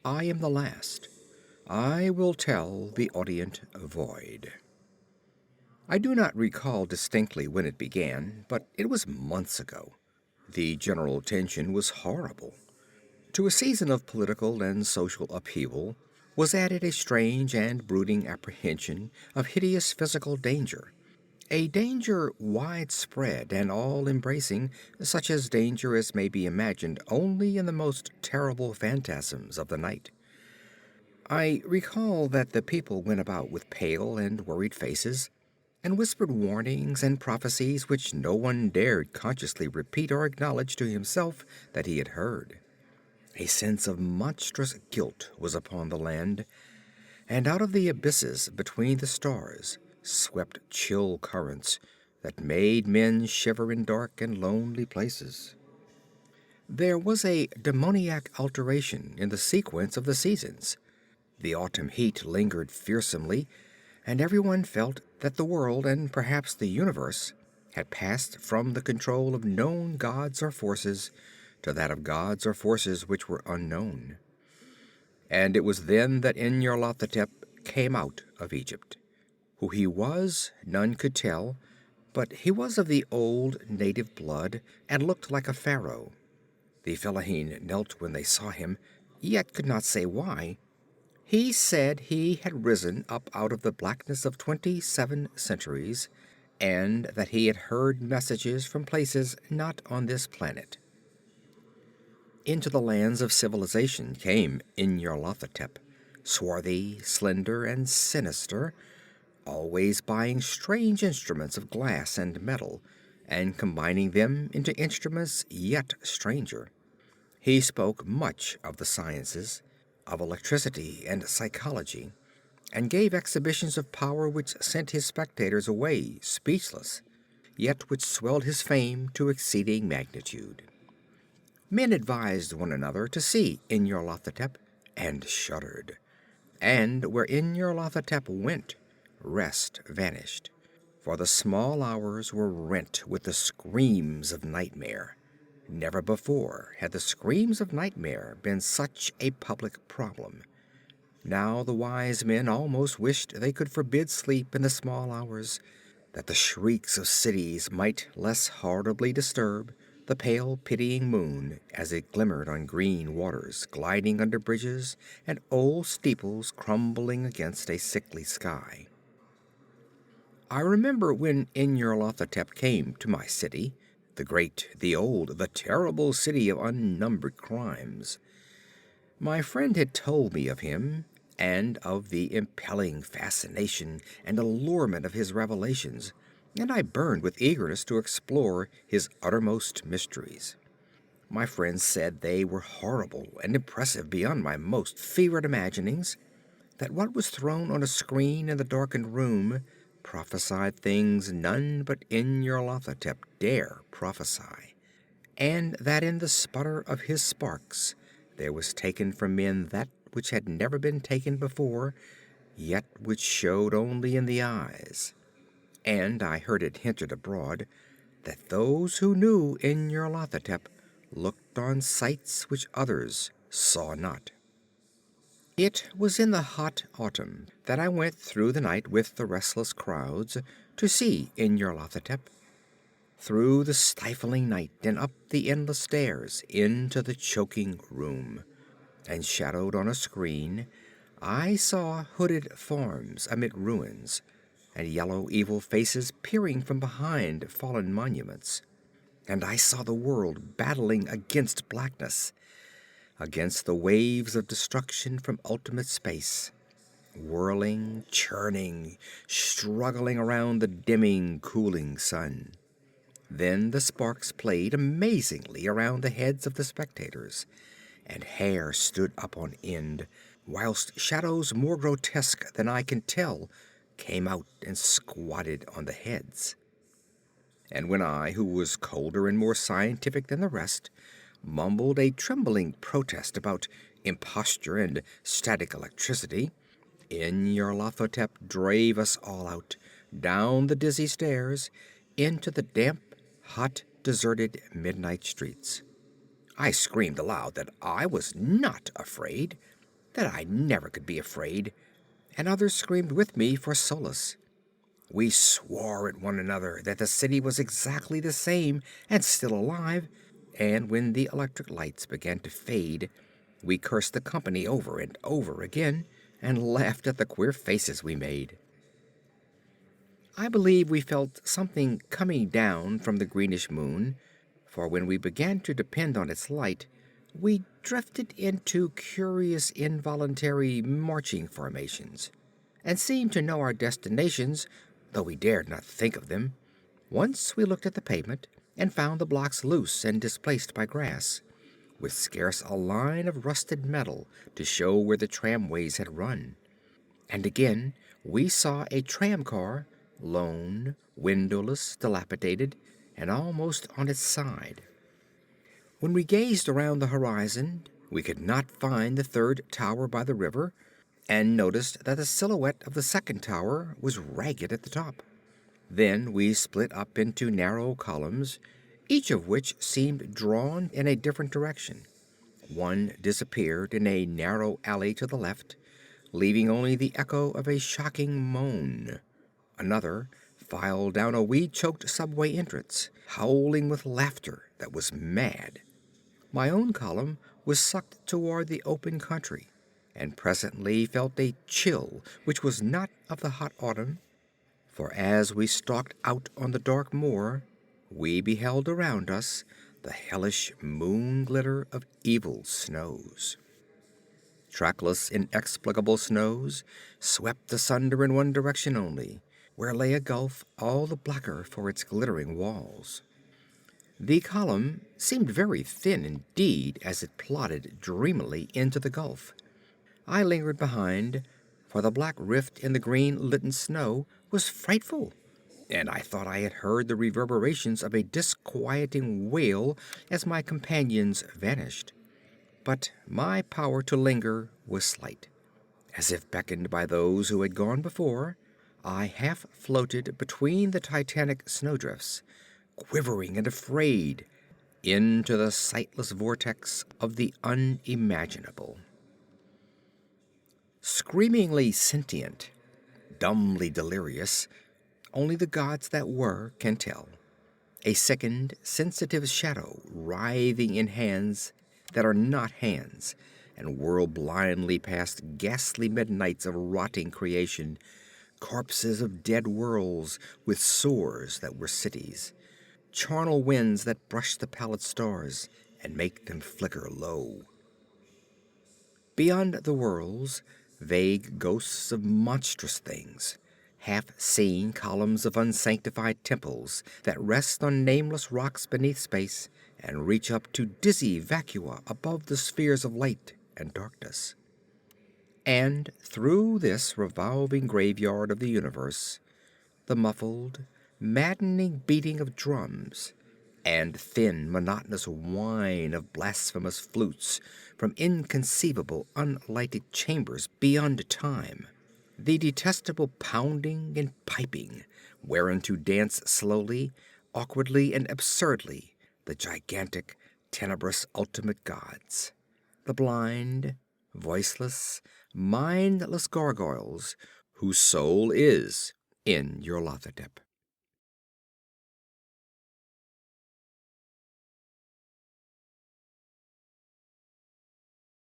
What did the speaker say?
I am the last. I will tell the audient void. I do not recall distinctly when it began, but it was months ago. The general tension was horrible. To a season of political and social upheaval was added a strange and brooding apprehension of hideous physical danger. A danger widespread and all-embracing, such as danger as may be imagined only in the most terrible phantasms of the night. I recall that the people went about with pale and worried faces, and whispered warnings and prophecies which no one dared consciously repeat or acknowledge to himself that he had heard. A sense of monstrous guilt was upon the land, and out of the abysses between the stars swept chill currents that made men shiver in dark and lonely places. There was a demoniac alteration in the sequence of the seasons. The autumn heat lingered fearsomely, and everyone felt that the world, and perhaps the universe, had passed from the control of known gods or forces to that of gods or forces which were unknown. And it was then that Nyarlathotep came out of Egypt. Who he was, none could tell, but he was of the old native blood and looked like a pharaoh. The Fellahin knelt when they saw him, yet could not say why. He said he had risen up out of the blackness of 27 centuries, and that he had heard messages from places not on this planet. Into the lands of civilization came Nyarlathotep, swarthy, slender, and sinister, always buying strange instruments of glass and metal, and combining them into instruments yet stranger. He spoke much of the sciences, of electricity and psychology, and gave exhibitions of power which sent his spectators away speechless, yet which swelled his fame to exceeding magnitude. Men advised one another to see Nyarlathotep, and shuddered. And where Nyarlathotep went, rest vanished, for the small hours were rent with the screams of nightmare. Never before had the screams of nightmare been such a public problem. Now the wise men almost wished they could forbid sleep in the small hours, that the shrieks of cities might less horribly disturb the pale, pitying moon as it glimmered on green waters gliding under bridges and old steeples crumbling against a sickly sky. I remember when Nyarlathotep came to my city, the great, the old, the terrible city of unnumbered crimes. My friend had told me of him, and of the impelling fascination and allurement of his revelations, and I burned with eagerness to explore his uttermost mysteries. My friend said they were horrible and impressive beyond my most fevered imaginings, that what was thrown on a screen in the darkened room prophesied things none but Nyarlathotep dare prophesy, and that in the sputter of his sparks there was taken from men that which had never been taken before, yet which showed only in the eyes. And I heard it hinted abroad that those who knew Nyarlathotep looked on sights which others saw not. It was in the hot autumn that I went through the night with the restless crowds to see Nyarlathotep. Through the stifling night and up the endless stairs into the choking room, and shadowed on a screen, I saw hooded forms amid ruins, and yellow evil faces peering from behind fallen monuments. And I saw the world battling against blackness, against the waves of destruction from ultimate space, whirling, churning, struggling around the dimming, cooling sun. Then the sparks played amazingly around the heads of the spectators, and hair stood up on end, whilst shadows more grotesque than I can tell came out and squatted on the heads. And when I, who was colder and more scientific than the rest, mumbled a trembling protest about imposture and static electricity, Nyarlathotep drave us all out, down the dizzy stairs, into the damp, hot, deserted midnight streets. I screamed aloud that I was not afraid, that I never could be afraid, and others screamed with me for solace. We swore at one another that the city was exactly the same and still alive, and when the electric lights began to fade, we cursed the company over and over again and laughed at the queer faces we made. I believe we felt something coming down from the greenish moon, for when we began to depend on its light, we drifted into curious involuntary marching formations, and seemed to know our destinations, though we dared not think of them. Once we looked at the pavement and found the blocks loose and displaced by grass, with scarce a line of rusted metal to show where the tramways had run. And again we saw a tram car, lone, windowless, dilapidated, and almost on its side. When we gazed around the horizon, we could not find the third tower by the river, and noticed that the silhouette of the second tower was ragged at the top. Then we split up into narrow columns, each of which seemed drawn in a different direction. One disappeared in a narrow alley to the left, leaving only the echo of a shocking moan. Another filed down a weed-choked subway entrance, howling with laughter that was mad. My own column was sucked toward the open country, and presently felt a chill which was not of the hot autumn, for as we stalked out on the dark moor, we beheld around us the hellish moon glitter of evil snows. Trackless, inexplicable snows swept asunder in one direction only, where lay a gulf all the blacker for its glittering walls. The column seemed very thin indeed as it plodded dreamily into the gulf. I lingered behind, for the black rift in the green litten snow was frightful, and I thought I had heard the reverberations of a disquieting wail as my companions vanished. But my power to linger was slight. As if beckoned by those who had gone before, I half floated between the titanic snowdrifts, quivering and afraid, into the sightless vortex of the unimaginable. Screamingly sentient, dumbly delirious, only the gods that were can tell. A sickened, sensitive shadow writhing in hands that are not hands, and whirl blindly past ghastly midnights of rotting creation, corpses of dead worlds with sores that were cities, charnel winds that brush the pallid stars and make them flicker low. Beyond the worlds, vague ghosts of monstrous things, half-seen columns of unsanctified temples that rest on nameless rocks beneath space and reach up to dizzy vacua above the spheres of light and darkness. And through this revolving graveyard of the universe, the muffled, maddening beating of drums and thin, monotonous whine of blasphemous flutes from inconceivable, unlighted chambers beyond time, the detestable pounding and piping whereunto dance slowly, awkwardly, and absurdly the gigantic, tenebrous ultimate gods, the blind, voiceless, mindless gargoyles whose soul is in Nyarlathotep.